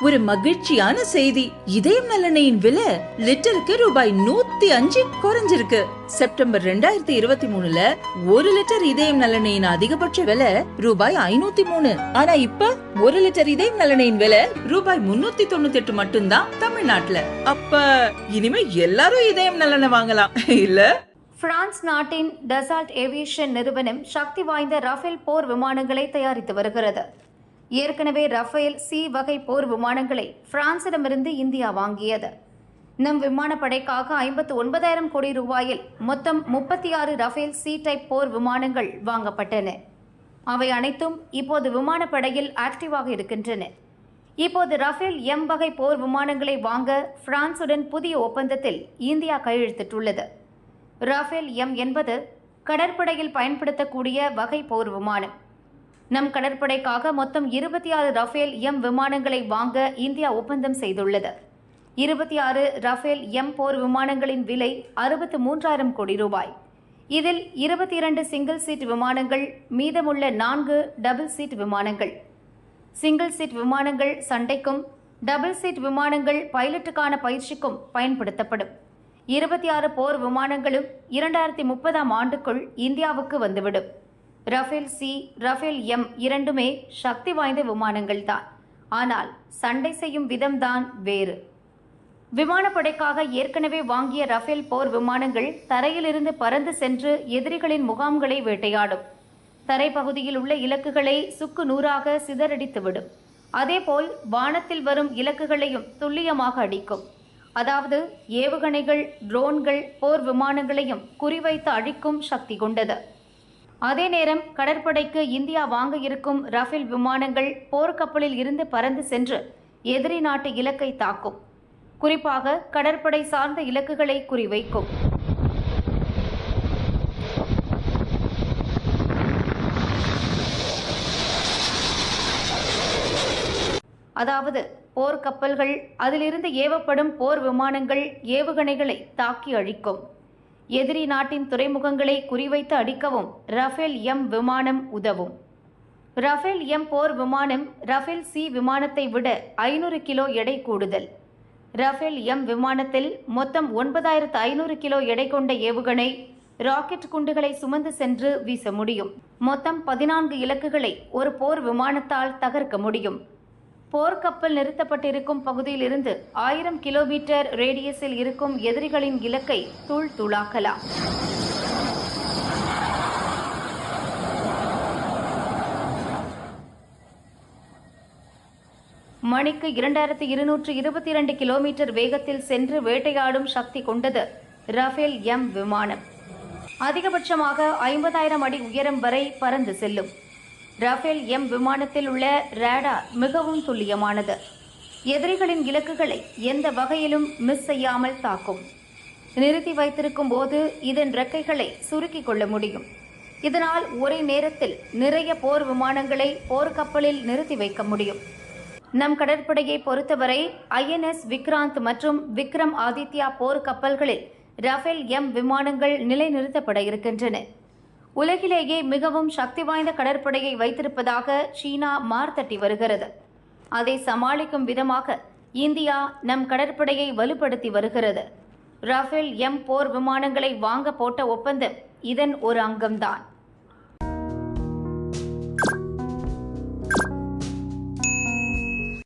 ஒரு மகிழ்ச்சியான செய்தி. இதயம் நல்லெண்ணெயின் விலை லிட்டருக்கு ரூபாய் 105 குறைஞ்சிருக்கு. செப்டம்பர் 2023ல 1 லிட்டர் இதயம் நல்லெண்ணெயின் அதிகபட்ச விலை ரூபாய் 503. ஆனா இப்ப 1 லிட்டர் இதயம் நல்லெண்ணெயின் விலை ரூபாய் 398 மட்டும்தான் தமிழ்நாட்டுல. அப்ப இனிமே எல்லாரும் இதயம் நல்லெண்ணெய் வாங்கலாம் இல்ல? பிரான்ஸ் நாட்டின் டசால்ட் ஏவியேஷன் நிறுவனம் சக்தி வாய்ந்த ரஃபேல் போர் விமானங்களை தயாரித்து வருகிறது. ஏற்கனவே ரஃபேல் சி வகை போர் விமானங்களை பிரான்சிடமிருந்து இந்தியா வாங்கியது. நம் விமானப்படைக்காக 59,000 கோடி ரூபாயில் மொத்தம் 36 ரஃபேல் சி டைப் போர் விமானங்கள் வாங்கப்பட்டன. அவை அனைத்தும் இப்போது விமானப்படையில் ஆக்டிவாக இருக்கின்றன. இப்போது ரஃபேல் எம் வகை போர் விமானங்களை வாங்க பிரான்சுடன் புதிய ஒப்பந்தத்தில் இந்தியா கையெழுத்திட்டுள்ளது. ரஃபேல் எம் என்பது கடற்படையில் பயன்படுத்தக்கூடிய வகை போர் விமானம். நம் கடற்படைக்காக மொத்தம் 26 ரஃபேல் எம் விமானங்களை வாங்க இந்தியா ஒப்பந்தம் செய்துள்ளது. 26 ரஃபேல் எம் போர் விமானங்களின் விலை 63,000 கோடி ரூபாய். இதில் 22 சிங்கிள் சீட் விமானங்கள், மீதமுள்ள 4 டபுள் சீட் விமானங்கள். சிங்கிள் சீட் விமானங்கள் சண்டைக்கும், டபுள் சீட் விமானங்கள் பைலட்டுக்கான பயிற்சிக்கும் பயன்படுத்தப்படும். 26 போர் விமானங்களும் 2030ஆம் ஆண்டுக்குள் இந்தியாவுக்கு வந்துவிடும். ரஃபேல் சி, ரஃபேல் எம் இரண்டுமே சக்தி வாய்ந்த விமானங்கள் தான். ஆனால் சண்டை செய்யும் விதம்தான் வேறு. விமானப்படைக்காக ஏற்கனவே வாங்கிய ரஃபேல் போர் விமானங்கள் தரையிலிருந்து பறந்து சென்று எதிரிகளின் முகாம்களை வேட்டையாடும். தரைப்பகுதியில் உள்ள இலக்குகளை சுக்கு நூறாக சிதறடித்துவிடும். அதேபோல் வானத்தில் வரும் இலக்குகளையும் துல்லியமாக அடிக்கும். அதாவது ஏவுகணைகள், ட்ரோன்கள், போர் விமானங்களையும் குறிவைத்து அழிக்கும் சக்தி கொண்டது. அதே நேரம் கடற்படைக்கு இந்தியா வாங்க இருக்கும் ரஃபேல் விமானங்கள் போர்க்கப்பலில் இருந்து பறந்து சென்று எதிரி நாட்டு இலக்கை தாக்கும். குறிப்பாக கடற்படை சார்ந்த இலக்குகளை குறிவைக்கும். அதாவது போர்க்கப்பல்கள், அதிலிருந்து ஏவப்படும் போர் விமானங்கள் ஏவுகணைகளை தாக்கி அழிக்கும். எதிரி நாட்டின் துறைமுகங்களை குறிவைத்து அடிக்கவும் ரஃபேல் எம் விமானம் உதவும். ரஃபேல் எம் போர் விமானம் ரஃபேல் சி விமானத்தை விட 500 கிலோ எடை கூடுதல். ரஃபேல் எம் விமானத்தில் மொத்தம் 9,500 கிலோ எடை கொண்ட ஏவுகணை, ராக்கெட் குண்டுகளை சுமந்து சென்று வீச முடியும். மொத்தம் 14 இலக்குகளை ஒரு போர் விமானத்தால் தகர்க்க முடியும். போர்க்கப்பல் நிறுத்தப்பட்டிருக்கும் பகுதியில் இருந்து 1000 கிலோமீட்டர் ரேடியஸில் இருக்கும் எதிரிகளின் இலக்கை தூள் தூளாக்கலாம். மணிக்கு 2222 கிலோமீட்டர் வேகத்தில் சென்று வேட்டையாடும் சக்தி கொண்டது ரஃபேல் எம் விமானம். அதிகபட்சமாக 50,000 அடி உயரம் வரை பறந்து செல்லும். ரஃபேல் எம் விமானத்தில் உள்ள ரேடார் மிகவும் துல்லியமானது. எதிரிகளின் இலக்குகளை எந்த வகையிலும் மிஸ் செய்யாமல் தாக்கும். நிறுத்தி வைத்திருக்கும் போது இதன் ரெக்கைகளை சுருக்கிக் கொள்ள முடியும். இதனால் ஒரே நேரத்தில் நிறைய போர் விமானங்களை போர்க்கப்பலில் நிறுத்தி வைக்க முடியும். நம் கடற்படையை பொறுத்தவரை INS விக்ராந்த் மற்றும் விக்ரம் ஆதித்யா போர் கப்பல்களில் ரஃபேல் எம் விமானங்கள் நிலைநிறுத்தப்பட இருக்கின்றன. உலகிலேயே மிகவும் சக்தி வாய்ந்த கடற்படையை வைத்திருப்பதாக சீனா மார்த்தட்டி வருகிறது. அதை சமாளிக்கும் விதமாக இந்தியா நம் கடற்படையை வலுப்படுத்தி வருகிறது. ரஃபேல் எம் போர் விமானங்களை வாங்க போட்ட ஒப்பந்தம் இதன் ஒரு அங்கம்தான்.